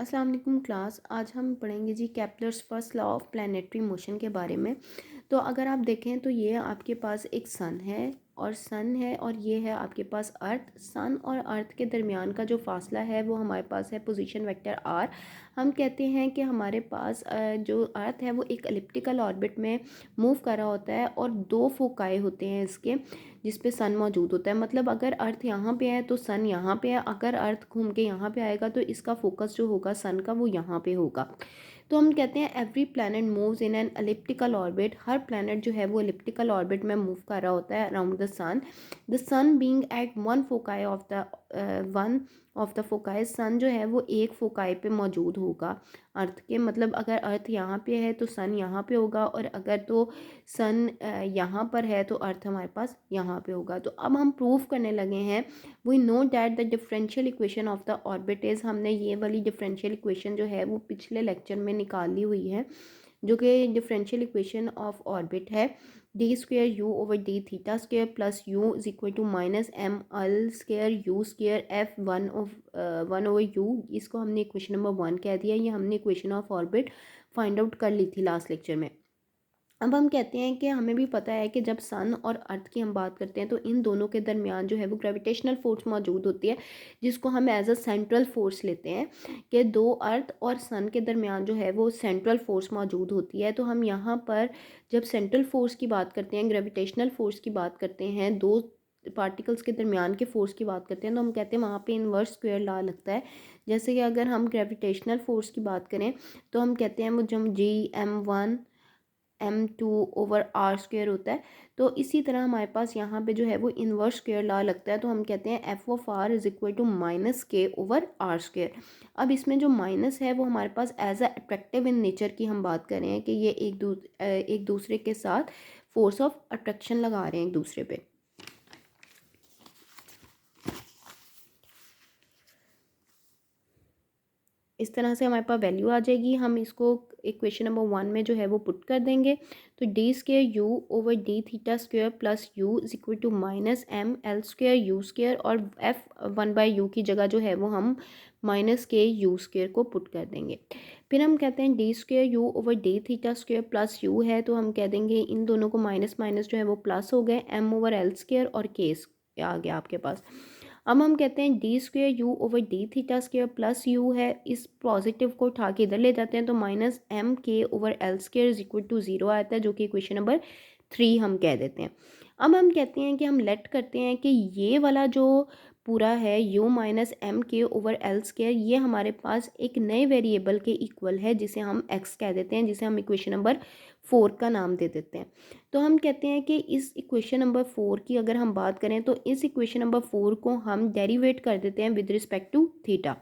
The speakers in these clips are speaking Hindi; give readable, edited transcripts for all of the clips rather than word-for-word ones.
अस्सलाम वालेकुम क्लास। आज हम पढ़ेंगे जी Kepler's first law of planetary motion के बारे में। तो अगर आप देखें तो ये आपके पास एक सन है और ये है आपके पास अर्थ। सन और अर्थ के दरमियान का जो फासला है वो हमारे पास है पोजीशन वेक्टर आर। हम कहते हैं कि हमारे पास जो अर्थ है वो एक एलिप्टिकल ऑर्बिट में मूव कर रहा होता है और दो फोकाई होते हैं इसके, जिस पे सन मौजूद होता है। मतलब अगर अर्थ यहाँ पे है तो सन यहाँ पे है, अगर अर्थ घूम के यहाँ पे आएगा तो इसका फोकस जो होगा सन का वो यहाँ पे होगा। तो हम कहते हैं every planet moves in an elliptical orbit. Her planet जो है वो एलिप्टिकल ऑर्बिट में मूव कर रहा होता है around the sun being at one of the foci. Sun जो है वो एक फोकाई पे मौजूद होगा अर्थ के। मतलब अगर अर्थ यहाँ पे है तो सन यहाँ पे होगा, और अगर तो सन यहाँ पर है तो अर्थ हमारे पास यहाँ पे होगा। तो अब हम प्रूव करने लगे हैं। We know that the differential equation of the orbit is. हमने ये वाली डिफरेंशियल इक्वेशन जो है वो पिछले लेक्चर में निकाल ली हुई है, जो कि डिफरेंशियल इक्वेशन ऑफ ऑर्बिट है d square you over D theta square plus u is equal to minus m l square u square f one over u. इसको हमने इक्वेशन नंबर 1 कह दिया। ये हमने equation of orbit find out कर ली थी लास्ट लेक्चर में। अब हम कहते हैं कि हमें भी पता है कि जब सन और अर्थ की हम बात करते हैं तो इन दोनों के दरमियान जो है वो ग्रेविटेशनल फोर्स मौजूद होती है, जिसको हम एज अ सेंट्रल फोर्स लेते हैं कि दो अर्थ और सन के दरमियान जो है वो सेंट्रल फोर्स मौजूद होती है। तो हम यहाँ पर जब सेंट्रल फोर्स की बात करते हैं, ग्रेविटेशनल फोर्स की बात करते हैं, दो पार्टिकल्स के दरमियान के फोर्स की बात करते हैं, तो हम कहते हैं वहाँ पे इन्वर्स स्क्वायर लॉ लगता है। जैसे कि अगर हम ग्रेविटेशनल फोर्स की बात करें तो हम कहते हैं वो जब G m1 m2 over R square होता है। तो इसी तरह हमारे पास यहाँ पे जो है वो इन्वर्स स्क्वेयर लॉ लगता है। तो हम कहते हैं F of R is equal to minus K over R square. अब इसमें जो माइनस है वो हमारे पास as a attractive in nature की हम बात कर रहे हैं कि ये एक दूसरे के साथ फोर्स ऑफ अट्रैक्शन लगा रहे हैं एक दूसरे पे। इस तरह से हमारे पास वैल्यू आ जाएगी। हम इसको इक्वेशन नंबर 1 में जो है वो पुट कर देंगे। तो d square you over D theta square plus u is equal to minus m l square u square, और एफ 1/u की जगह जो है वो हम माइनस के यू स्क्वेयर को पुट कर देंगे। फिर हम कहते हैं D square you over D theta square plus you है, तो हम कह देंगे इन दोनों को माइनस माइनस जो है वो प्लस हो गए, एम ओवर एल स्क्वेयर और के आ गया आपके पास। अब हम कहते हैं D square you over D theta square plus you है, इस पॉजिटिव को उठा के इधर ले जाते हैं तो माइनस एम के over l square is equal to 0 आता है, जो कि इक्वेशन नंबर 3 हम कह देते हैं। अब हम कहते हैं कि हम लेट करते हैं कि ये वाला जो पूरा है u माइनस एम के ओवर एल स्क्वेयर, ये हमारे पास एक नए वेरिएबल के इक्वल है जिसे हम x कह देते हैं, जिसे हम इक्वेशन नंबर 4 का नाम दे देते हैं। तो हम कहते हैं कि इस इक्वेशन नंबर 4 की अगर हम बात करें तो इस इक्वेशन नंबर 4 को हम डेरिवेट कर देते हैं विद रिस्पेक्ट टू थीटा।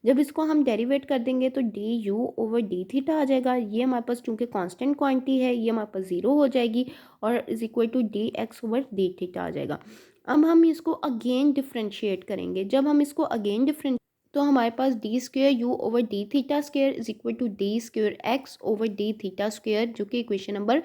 जब इसको हम डेरिवेट कर देंगे तो D U over D theta आ जाएगा। ये हमारे पास चूँकि कांस्टेंट क्वांटिटी है, ये हमारे पास 0 हो जाएगी और is equal to D X over D theta आ जाएगा। अब हम इसको अगेन डिफ्रेंशिएट करेंगे। जब हम इसको अगेन डिफ्रेंशिएट तो हमारे पास D square you over D theta square is equal to D square x over D theta square, जो कि इक्वेशन नंबर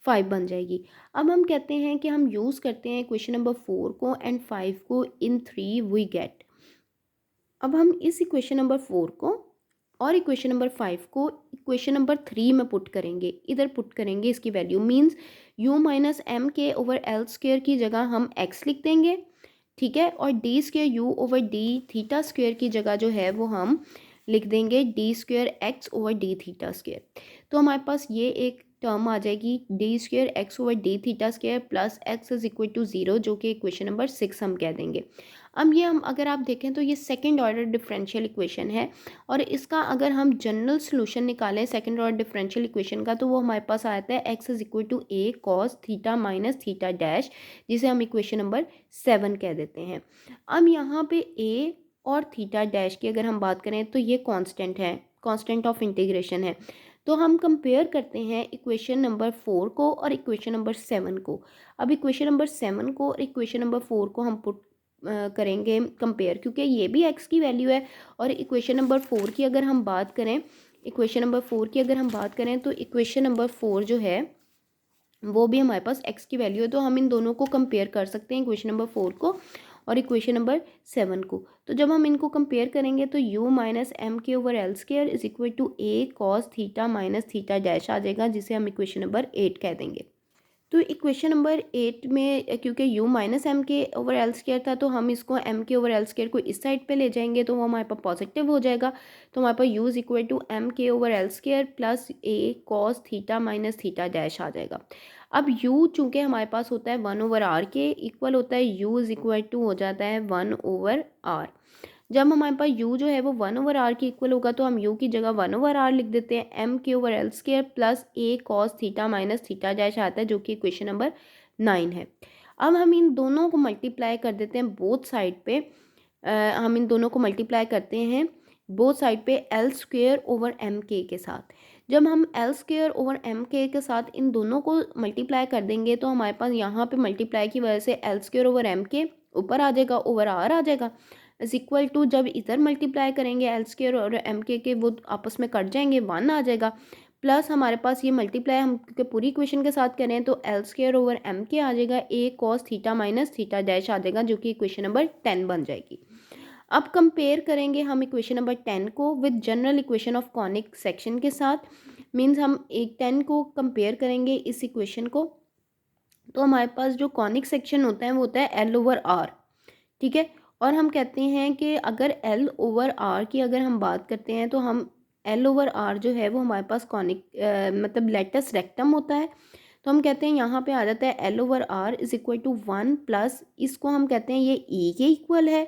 5 बन जाएगी। अब हम कहते हैं कि हम यूज़ करते हैं इक्वेशन नंबर 4 को एंड 5 को इन 3 वी गेट। अब हम इस इक्वेशन नंबर 4 को और इक्वेशन नंबर 5 को इक्वेशन नंबर 3 में पुट करेंगे, इधर पुट करेंगे इसकी value. Means u minus M के ओवर एल स्क्वेयर की जगह हम x लिख देंगे, ठीक है, और d square you over D theta square की जगह जो है वो हम लिख देंगे d square x over D theta square. तो हमारे पास ये एक टर्म आ जाएगी d square x over D theta square plus x is equal to 0, जो कि इक्वेशन नंबर 6 हम कह देंगे। अब ये हम अगर आप देखें तो ये सेकेंड ऑर्डर डिफरेंशियल इक्वेशन है, और इसका अगर हम जनरल सोल्यूशन निकालें सेकेंड ऑर्डर डिफरेंशियल इक्वेशन का तो वो हमारे पास आता है x is equal to A cos theta minus theta dash, जिसे हम इक्वेशन नंबर 7 कह देते हैं। अब यहाँ पे ए और थीटा डैश की अगर हम बात करें तो ये कांस्टेंट है, कांस्टेंट ऑफ इंटीग्रेशन है। तो हम कंपेयर करते हैं इक्वेशन नंबर 4 को और इक्वेशन नंबर 7 को। अब इक्वेशन नंबर 7 को और इक्वेशन नंबर 4 को हम पुट करेंगे कंपेयर, क्योंकि ये भी x की वैल्यू है। और इक्वेशन नंबर 4 की अगर हम बात करें, इक्वेशन नंबर 4 की अगर हम बात करें तो इक्वेशन नंबर 4 जो है वो भी हमारे पास x की वैल्यू है। तो हम इन दोनों को कंपेयर कर सकते हैं इक्वेशन नंबर 4 को और इक्वेशन नंबर 7 को। तो जब हम इनको कंपेयर करेंगे तो u माइनस एम के over L square is equal to A cos theta minus theta dash आ जाएगा, जिसे हम इक्वेशन नंबर 8 कह देंगे। तो इक्वेशन नंबर 8 में क्योंकि u माइनस एम के ओवर एल स्क्वायर था, तो हम इसको m के ओवर एल स्क्वायर को इस साइड पे ले जाएंगे तो वो हमारे पास पॉजिटिव हो जाएगा। तो हमारे पास u is equal to M के over L square plus A cos theta minus theta dash आ जाएगा। अब u चूँकि हमारे पास होता है 1/r के इक्वल होता है, u इज इक्वल टू हो जाता है 1/r। जब हमारे पास u जो है वो 1/r के इक्वल होगा तो हम u की जगह 1/r लिख देते हैं, m के over L square plus a cos theta minus theta dash आता है, जो कि इक्वेशन नंबर 9 है। अब हम इन दोनों को मल्टीप्लाई कर देते हैं बोथ साइड पे, हम इन दोनों को मल्टीप्लाई करते हैं बोथ साइड पे एल स्क्वायर ओवर एम के साथ। जब हम एल स्क्वायर ओवर एम के साथ इन दोनों को मल्टीप्लाई कर देंगे तो हमारे पास यहाँ पे मल्टीप्लाई की वजह से एल स्क्वायर ओवर एम के ऊपर आ जाएगा, ओवर आर आ जाएगा, इज इक्वल टू जब इधर मल्टीप्लाई करेंगे एल स्क्वायर और एम के वो आपस में कट जाएंगे, 1 आ जाएगा। प्लस हमारे पास ये मल्टीप्लाई हम क्योंकि पूरी इक्वेशन के साथ करें तो L square over M K आ जाएगा, A cos theta minus theta dash आ जाएगा, जो कि इक्वेशन नंबर 10 बन जाएगी। अब कंपेयर करेंगे हम इक्वेशन नंबर 10 को with general equation of conic section के साथ। मीन्स हम एक 10 को कंपेयर करेंगे इस इक्वेशन को, तो हमारे पास जो कॉनिक सेक्शन होता है वो होता है एल ओवर आर, ठीक है। और हम कहते हैं कि अगर एल ओवर आर की अगर हम बात करते हैं तो हम एल ओवर आर जो है वो हमारे पास कॉनिक मतलब लेटस रेक्टम होता है। तो हम कहते हैं यहाँ पे आ जाता है l over r is equal to 1 plus इसको हम कहते हैं ये ई के इक्वल है,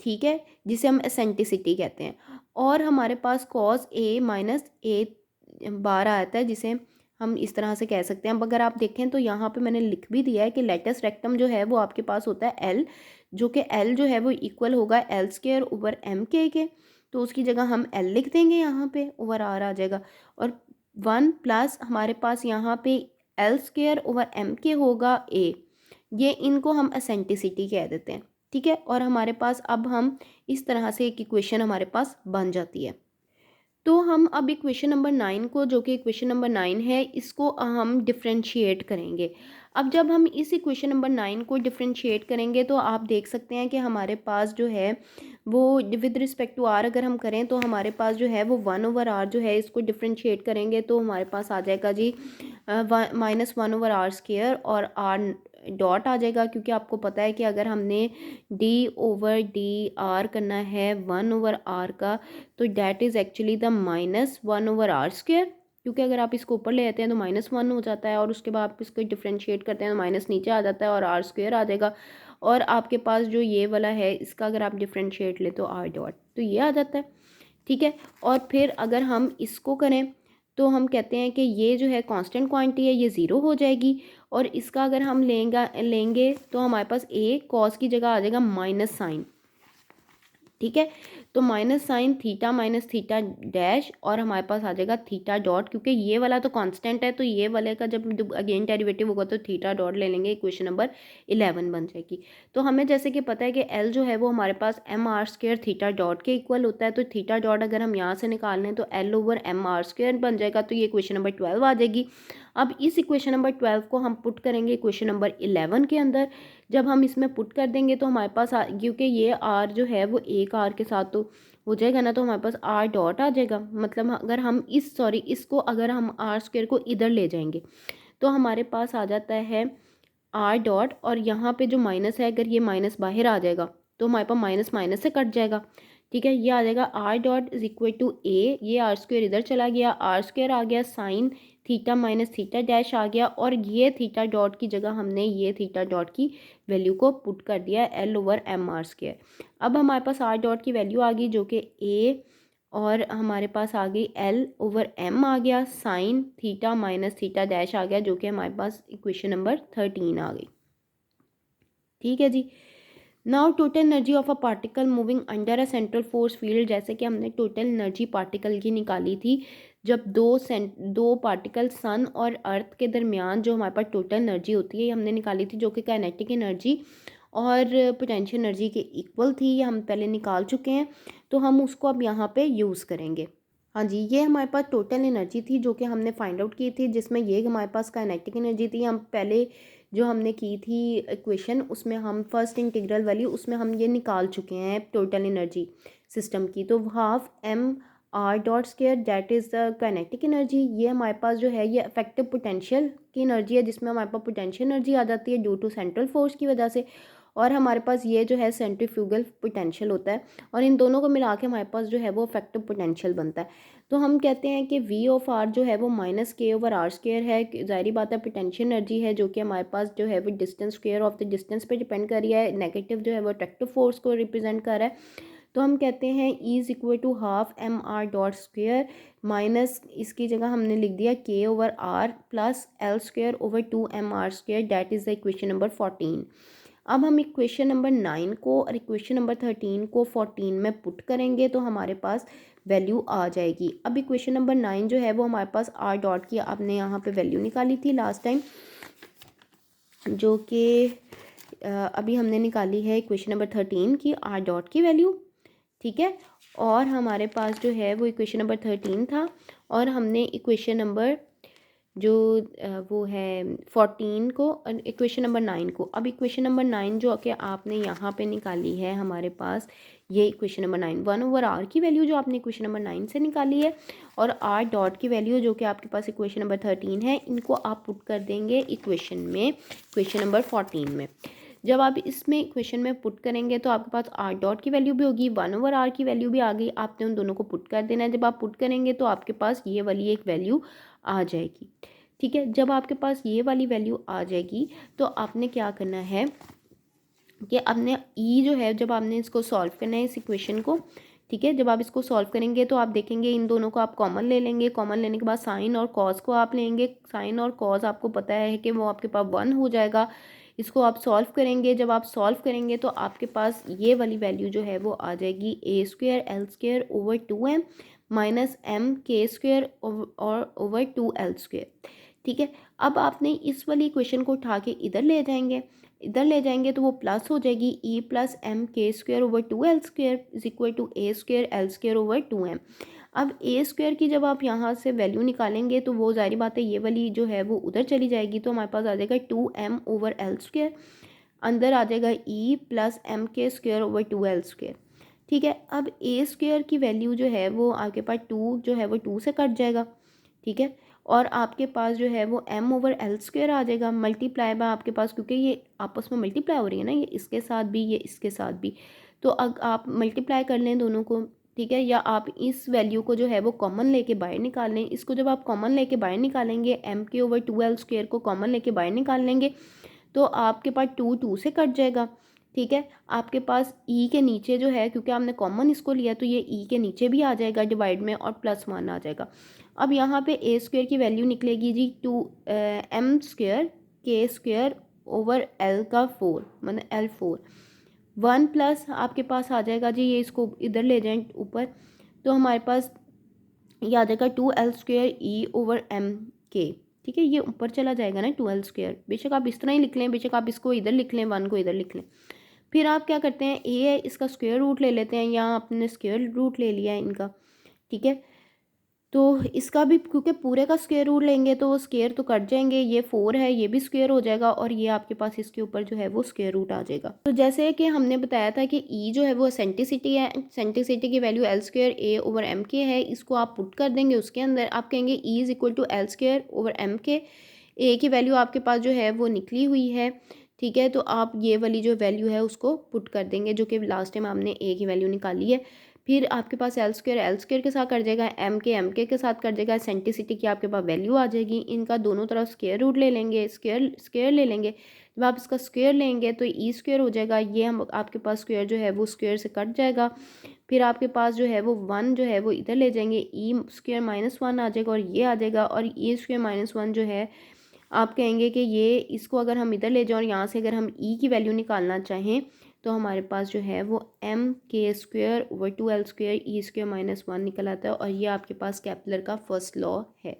ठीक है, जिसे हम एसेंट्रिसिटी कहते हैं। और हमारे पास कॉस ए माइनस ए बार आता है, जिसे हम इस तरह से कह सकते हैं। अब अगर आप देखें तो यहाँ पे मैंने लिख भी दिया है कि लेटस रेक्टम जो है वो आपके पास होता है एल, जो कि एल जो है वो इक्वल होगा एल स्क्वायर ओवर एम के, तो उसकी जगह हम एल लिख देंगे, यहाँ पे ओवर आर आ जाएगा। और 1 प्लस हमारे पास यहाँ पे एल स्क्वायर ओवर एम के होगा ए, ये इनको हम एसेंट्रिसिटी कह देते हैं, ठीक है। और हमारे पास अब हम इस तरह से एक इक्वेशन हमारे पास बन जाती है। तो हम अब इक्वेशन नंबर 9 को, जो कि इक्वेशन नंबर 9 है, इसको हम डिफरेंशिएट करेंगे। अब जब हम इस इक्वेशन नंबर 9 को डिफरेंशिएट करेंगे तो आप देख सकते हैं कि हमारे पास जो है वो विद रिस्पेक्ट टू आर अगर हम करें तो हमारे पास जो है वो 1/r जो है, इसको डिफरेंशिएट करेंगे तो हमारे पास आ जाएगा जी -1/r स्क्वायर और आर डॉट आ जाएगा, क्योंकि आपको पता है कि अगर हमने d/dr करना है 1/r का तो that is actually the -1/r square, क्योंकि अगर आप इसको ऊपर ले आते हैं तो -1 हो जाता है और उसके बाद आप इसको डिफरेंशिएट करते हैं तो माइनस नीचे आ जाता है और आर स्क्वायर आ जाएगा। और आपके पास जो ये वाला है इसका अगर आप डिफरेंशिएट ले तो आर डॉट, तो ये आ जाता है, ठीक है। और फिर अगर हम इसको करें तो हम कहते हैं कि ये जो है कांस्टेंट क्वांटिटी है, ये ज़ीरो हो जाएगी। और इसका अगर हम लेंगे तो हमारे पास ए कॉस की जगह आ जाएगा माइनस साइन, ठीक है। तो minus sign theta minus theta dash और हमारे पास आ जाएगा थीटा डॉट, क्योंकि ये वाला तो कांस्टेंट है तो ये वाले का जब अगेन डेरिवेटिव होगा तो थीटा डॉट ले लेंगे, इक्वेशन नंबर 11 बन जाएगी। तो हमें जैसे कि पता है कि एल जो है वो हमारे पास M are square theta dot के इक्वल होता है, तो थीटा डॉट अगर हम यहाँ से निकाल लें तो l over M R square बन जाएगा, तो ये इक्वेशन नंबर 12 आ जाएगी। अब इस इक्वेशन नंबर 12 को हम पुट करेंगे इक्वेशन नंबर 11 के अंदर। जब हम इसमें पुट कर देंगे तो हमारे पास क्योंकि ये आर जो है वो एक आर के साथ तो हो जाएगा ना, तो हमारे पास आर डॉट आ जाएगा। मतलब अगर हम इसको अगर हम आर स्क्वायर को इधर ले जाएंगे तो हमारे पास आ जाता है आर डॉट, और यहाँ पे जो माइनस है अगर ये माइनस बाहर आ जाएगा तो हमारे पास माइनस माइनस से कट जाएगा, ठीक है। ये आ जाएगा R dot is equal to A, ये आर स्क्वायर इधर चला गया, आर स्क्वायर आ गया sine theta minus theta dash आ गया, और ये थीटा डॉट की जगह हमने ये थीटा डॉट की वैल्यू को पुट कर दिया L over M R square. अब हमारे पास आर डॉट की वैल्यू आ गई जो कि ए, और हमारे पास आ गई एल ओवर एम आ गया, sine theta minus theta dash आ गया, जो कि हमारे पास इक्वेशन नंबर 13 आ गई, ठीक है जी। Now total energy of a particle moving under a central force field, जैसे कि हमने टोटल एनर्जी पार्टिकल की निकाली थी जब दो पार्टिकल सन और अर्थ के दरमियान जो हमारे पास टोटल एनर्जी होती है ये हमने निकाली थी, जो कि काइनेटिक एनर्जी और पोटेंशियल एनर्जी के इक्वल थी, ये हम पहले निकाल चुके हैं। तो हम उसको अब यहाँ पे यूज़ करेंगे। हाँ जी, ये हमारे पास टोटल एनर्जी थी जो कि हमने फाइंड आउट की थी, जिसमें ये हमारे पास काइनेटिक एनर्जी थी। हम पहले जो हमने की थी इक्वेशन, उसमें हम फर्स्ट इंटीग्रल वाली उसमें हम ये निकाल चुके हैं टोटल एनर्जी सिस्टम की। तो half M R dot square that is the kinetic energy. ये हमारे पास जो है ये इफेक्टिव पोटेंशियल की एनर्जी है, जिसमें हमारे पास पोटेंशियल एनर्जी आ जाती है ड्यू टू सेंट्रल फोर्स की वजह से। और हमारे पास ये जो है सेंट्रीफ्यूगल पोटेंशियल होता है, और इन दोनों को मिला के हमारे पास जो है वो इफेक्टिव पोटेंशियल बनता है। तो हम कहते हैं कि वी ऑफ आर जो है वो minus K over are square है। ज़ाहिर बात है पोटेंशियल एनर्जी है जो कि हमारे पास जो है वो distance square of the distance पे डिपेंड कर रही है। नेगेटिव जो है वो अट्रैक्टिव फोर्स को रिप्रेजेंट कर रहा है। तो हम कहते हैं E is equal to half M R dot square minus, इसकी जगह हमने लिख दिया K over R plus L square over 2 mr square. That is the equation number 14। अब हम इक्वेशन नंबर 9 को और इक्वेशन नंबर 13 को 14 में पुट करेंगे तो हमारे पास वैल्यू आ जाएगी। अब इक्वेशन नंबर 9 जो है वो हमारे पास आर डॉट की आपने यहाँ पे वैल्यू निकाली थी लास्ट टाइम, जो कि अभी हमने निकाली है इक्वेशन नंबर 13 की आर डॉट की वैल्यू, ठीक है। और हमारे पास जो है वो इक्वेशन नंबर 13 था, और हमने इक्वेशन नंबर जो वो है 14 को और इक्वेशन नंबर 9 को। अब इक्वेशन नंबर 9 जो कि आपने यहाँ पे निकाली है हमारे पास, ये इक्वेशन नंबर 9 1 ओवर आर की वैल्यू जो आपने इक्वेशन नंबर 9 से निकाली है, और आर डॉट की वैल्यू जो कि आपके पास इक्वेशन नंबर 13 है, इनको आप पुट कर देंगे इक्वेशन में, इक्वेशन नंबर 14 में। जब आप इसमें इक्वेशन में पुट करेंगे तो आपके पास आर डॉट की वैल्यू भी होगी, 1 ओवर आर की वैल्यू भी आ गई। आपने उन दोनों को पुट कर देना है। जब आप पुट करेंगे तो आपके पास ये वाली एक वैल्यू आ जाएगी, ठीक है। जब आपके पास ये वाली वैल्यू आ जाएगी तो आपने क्या करना है कि आपने ई जो है, जब आपने इसको सॉल्व करना है इस इक्वेशन को, ठीक है। जब आप इसको सॉल्व करेंगे तो आप देखेंगे इन दोनों को आप कॉमन ले लेंगे। कॉमन लेने के बाद साइन और कॉस को आप लेंगे। साइन और कॉस आपको पता है कि वो आपके पास 1 हो जाएगा। इसको आप सॉल्व करेंगे। जब आप सॉल्व करेंगे तो आपके पास ये वाली वैल्यू जो है वो आ जाएगी A square L square over 2m minus M के स्क्वायर और ओवर 2l स्क्वायर, ठीक है। अब आपने इस वाली इक्वेशन को उठा के इधर ले जाएंगे, इधर ले जाएंगे तो वो प्लस हो जाएगी ई प्लस एम के square over 2l square is equal to A square L square over 2m। अब ए स्क्वायर की जब आप यहाँ से वैल्यू निकालेंगे तो वो जाहिर बात है ये वाली जो है वो उधर चली जाएगी, तो हमारे पास आ जाएगा 2m ओवर एल स्क्वायर, अंदर आ जाएगा ई प्लस एम के स्क्वायर ओवर 2l स्क्वायर, ठीक है। अब ए स्क्वायर की वैल्यू जो है वो आपके पास 2 जो है वो 2 से कट जाएगा, ठीक है। और आपके पास जो है वो m ओवर एल स्क्वायर आ जाएगा मल्टीप्लाई बाय आपके पास, क्योंकि ये आपस में मल्टीप्लाई हो रही है ना, ये इसके साथ भी ये इसके साथ भी, तो अब आप मल्टीप्लाई कर लें दोनों को, ठीक है। या आप इस वैल्यू को जो है वो कॉमन लेके बाहर निकाल लें। इसको जब आप कॉमन लेके बाहर निकालेंगे, m के ओवर 2l स्क्वायर को कॉमन लेके बाहर निकाल लेंगे तो आपके पास 2 2 से कट जाएगा, ठीक है। आपके पास ई के नीचे जो है, क्योंकि आपने कॉमन इसको लिया तो ये ई के नीचे भी आ जाएगा डिवाइड में और प्लस 1 आ जाएगा। अब यहाँ पे ए स्क्वायर की वैल्यू निकलेगी जी 2m स्क्वायर के स्क्वायर ओवर एल का 4 मतलब L4 1 प्लस आपके पास आ जाएगा जी, ये इसको इधर ले जाएं ऊपर तो हमारे पास ये आ जाएगा 2l स्क्वायर ई ओवर एम के, ठीक है। ये ऊपर चला जाएगा ना 2l स्क्वायर, बेशक आप इस तरह ही लिख लें, बेशक आप इसको इधर लिख लें, 1 को इधर लिख लें। फिर आप क्या करते हैं, ए है इसका स्क्वायर रूट ले लेते हैं, यहाँ आपने स्क्वायर रूट ले लिया है इनका, ठीक है। तो इसका भी क्योंकि पूरे का स्क्वायर रूट लेंगे तो वो स्क्वायर तो कट जाएंगे, ये 4 है ये भी स्क्वायर हो जाएगा और ये आपके पास इसके ऊपर जो है वो स्क्वायर रूट आ जाएगा। तो जैसे कि हमने बताया था कि ई जो है वो सेंटिसिटी है, सेंटिसिटी की वैल्यू एल स्क्वायर ए ओवर एम के है। इसको आप पुट कर देंगे उसके अंदर, आप कहेंगे E is equal to L square over M K. A की वैल्यू आपके पास जो है वो निकली हुई है, ठीक है। तो आप ये वाली जो वैल्यू है उसको पुट कर देंगे, जो कि लास्ट टाइम हमने ए की वैल्यू निकाली है। फिर आपके पास एल स्क्वायर के साथ कट जाएगा, एम के साथ कट जाएगा, सेंटिसिटी की आपके पास वैल्यू आ जाएगी। इनका दोनों तरफ स्क्वायर रूट ले लेंगे, स्क्वायर ले लेंगे। जब आप इसका स्क्वायर लेंगे तो ई स्क्वायर हो जाएगा, ये हम आपके पास स्क्वायर जो है वो स्क्वायर से कट जाएगा। फिर आपके पास जो है वो 1 जो है वो इधर ले जाएंगे, ई स्क्वायर माइनस 1 आ जाएगा और ये आ जाएगा। और ई स्क्वायर माइनस 1 जो है आप कहेंगे कि ये इसको अगर हम इधर ले जाएं और यहाँ से अगर हम ई की वैल्यू निकालना चाहें तो हमारे पास जो है वो एम के square over 2l square E square minus 1 निकल आता है। और ये आपके पास केपलर का फर्स्ट लॉ है।